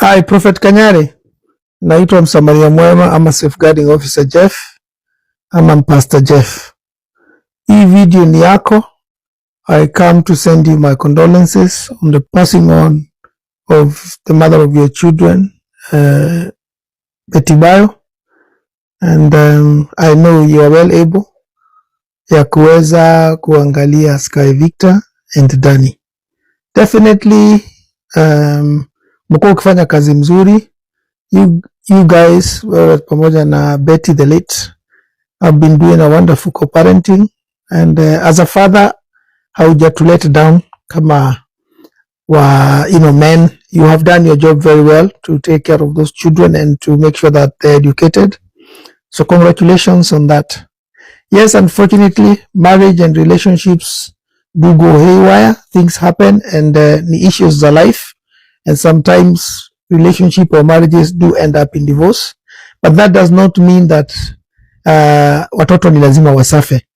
Hi, Prophet Kanyari. Naitwa Msamaria Mwema ama Safeguarding Officer Jeff ama Pastor Jeff. Hii video ni yako. I come to send you my condolences on the passing on of the mother of your children, Betty Bayo. And I know you are well able ya kuweza kuangalia Sky Victor and Danny. Definitely mko ukifanya kazi mzuri. You guys pamoja na Betty the late have been doing a wonderful co-parenting, and as a father haujatu let down kama men. You have done your job very well to take care of those children and to make sure that they're educated, so congratulations on that. Yes, unfortunately marriage and relationships do go haywire, things happen, and the issues of life, and sometimes relationship or marriages do end up in divorce, but that does not mean that watoto ni lazima wasafe.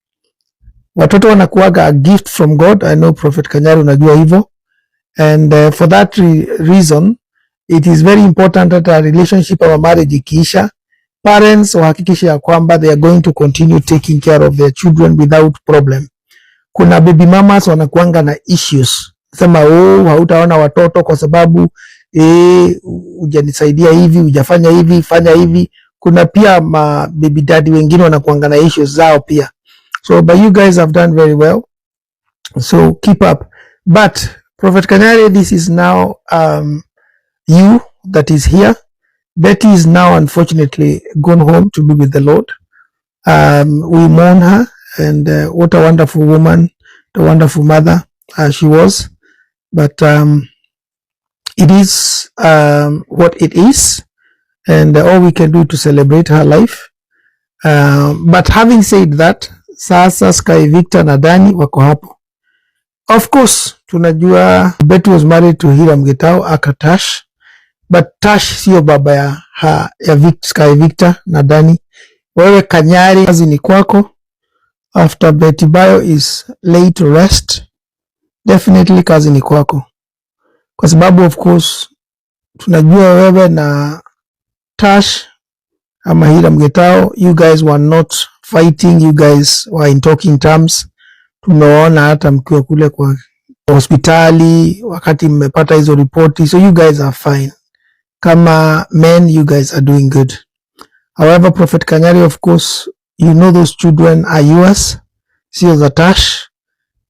Watoto wanakuaga a gift from God. I know Prophet Kanyari unajua hivyo, and for that reason it is very important that a relationship or marriage ikiisha, parents wahakikishe ya kwamba they are going to continue taking care of their children without problem. Kuna baby mamas wanakuanga na issues, sema hautaona watoto kwa sababu hujanisaidia hivi, hujafanya hivi, fanya hivi. Kuna pia baby daddy wengine wanakuanga na issues zao pia. So but you guys have done very well, so keep up. But Prophet Kanyari, this is now you that is here. Betty is now unfortunately gone home to be with the Lord. We mourn her, and what a wonderful woman, a wonderful mother she was. But it is what it is, and all we can do to celebrate her life. But having said that, sasa Sky Victor na Danny wako hapo. Of course tunajua Betty was married to Hiram Gitau aka Tash, but Tash sio baba ya Sky Victor na Danny. Wewe Kanyari, kazi ni kwako. After Betty Bayo is laid to rest, definitely kazi ni kwako, kwa sababu of course tunajua wewe na Tash ama Hiram Gitau, you guys were not fighting, you guys were in talking terms. Tumeona hata mkiwa kule kwa hospitali wakati mmepata hizo ripoti, so you guys are fine. Kama men, you guys are doing good. However, Prophet Kanyari, of course, you know those children are yours, sio za Tash,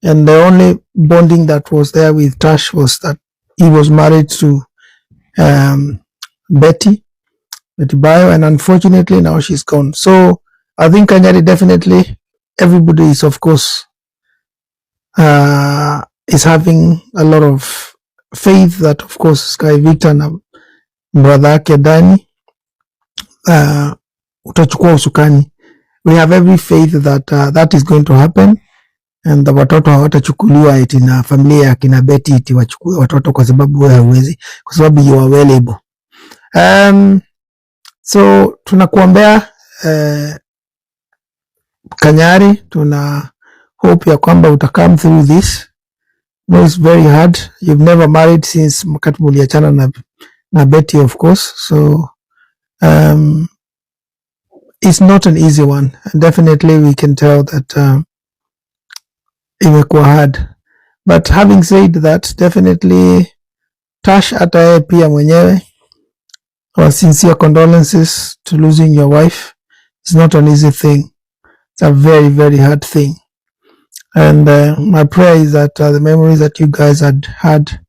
and the only bonding that was there with Tash was that he was married to Betty Bayo, and unfortunately now she's gone. So I think Kanyari, definitely everybody is of course is having a lot of faith that of course Sky Victor na brother yake Danny utachukua usukani. We have every faith that that is going to happen, and the watoto hawatachukuliwa eti na familia ya kina Betty eti wachukue watoto kwa sababu wewe hauwezi, kwa sababu you are well able. So tunakuombea Kanyari, tuna hope ya kwamba utakam through this. No, it's very hard. You've never married since wakati muliachana na Betty, of course. So it's not an easy one, and definitely we can tell that imekuwa hard. But having said that, definitely Tash hata yeye pia mwenyewe, our sincere condolences to losing your wife. It's not an easy thing. It's a very, very hard thing. And my prayer is that the memories that you guys had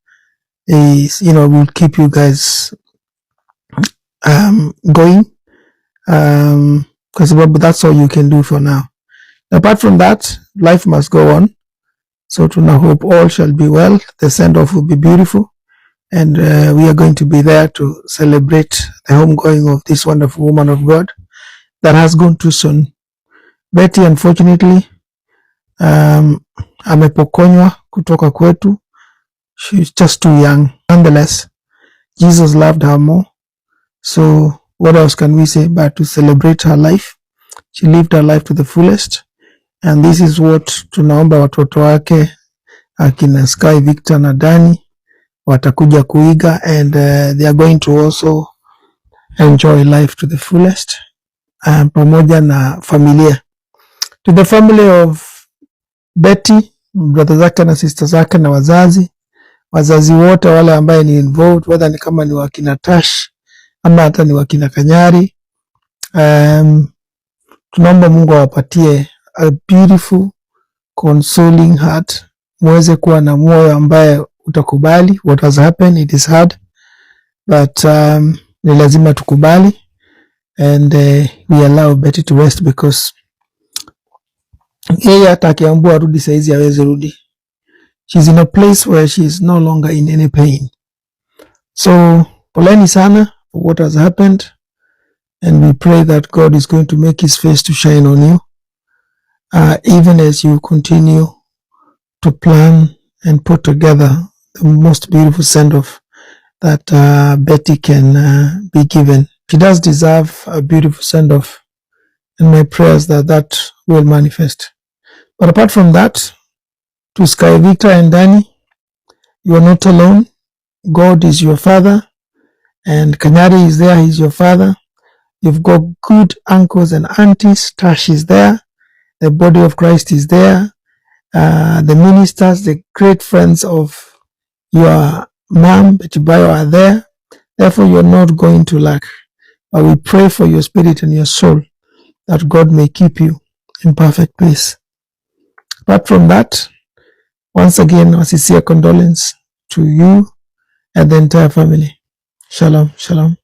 is, will keep you guys going, because that's all you can do for now. Apart from that, life must go on. So tuna hope all shall be well. The send-off will be beautiful, and we are going to be there to celebrate the homegoing of this wonderful woman of God that has gone too soon. Betty, unfortunately, amepokonywa kutoka kwetu. She's just too young. Nonetheless, Jesus loved her more. So what else can we say but to celebrate her life? She lived her life to the fullest, and this is what tunaomba watoto wake akina Sky Victor na Danny watakuja kuiga, and they are going to also enjoy life to the fullest, pamoja na familia. To the family of Betty, brother zake na sister zake na wazazi wote wale ambaye ni involved, whether ni kama ni wakina Tash ama hata ni wakina Kanyari, tunaomba Mungu awapatie a beautiful consoling heart, muweze kuwa na moyo ambaye utakubali what has happened. It is hard, but ni lazima tukubali, and we allow Betty to rest, because yeye hata akiambiwa rudi saizi hawezi rudi. She's in a place where she is no longer in any pain. So poleni sana for what has happened, and we pray that God is going to make his face to shine on you, even as you continue to plan and put together the most beautiful send-off that Betty can be given. She does deserve a beautiful send-off, and my prayers that will manifest. But apart from that, to Sky Victor and Danny, you are not alone. God is your father, and Kanyari is there, he's your father. You've got good uncles and aunties. Tash is there. The body of Christ is there. The ministers, the great friends of your mom, Betty Bayo, are there. Therefore, you're not going to lack. But we pray for your spirit and your soul, that God may keep you in perfect peace. Apart from that, once again, a sincere condolence to you and the entire family. Shalom, shalom.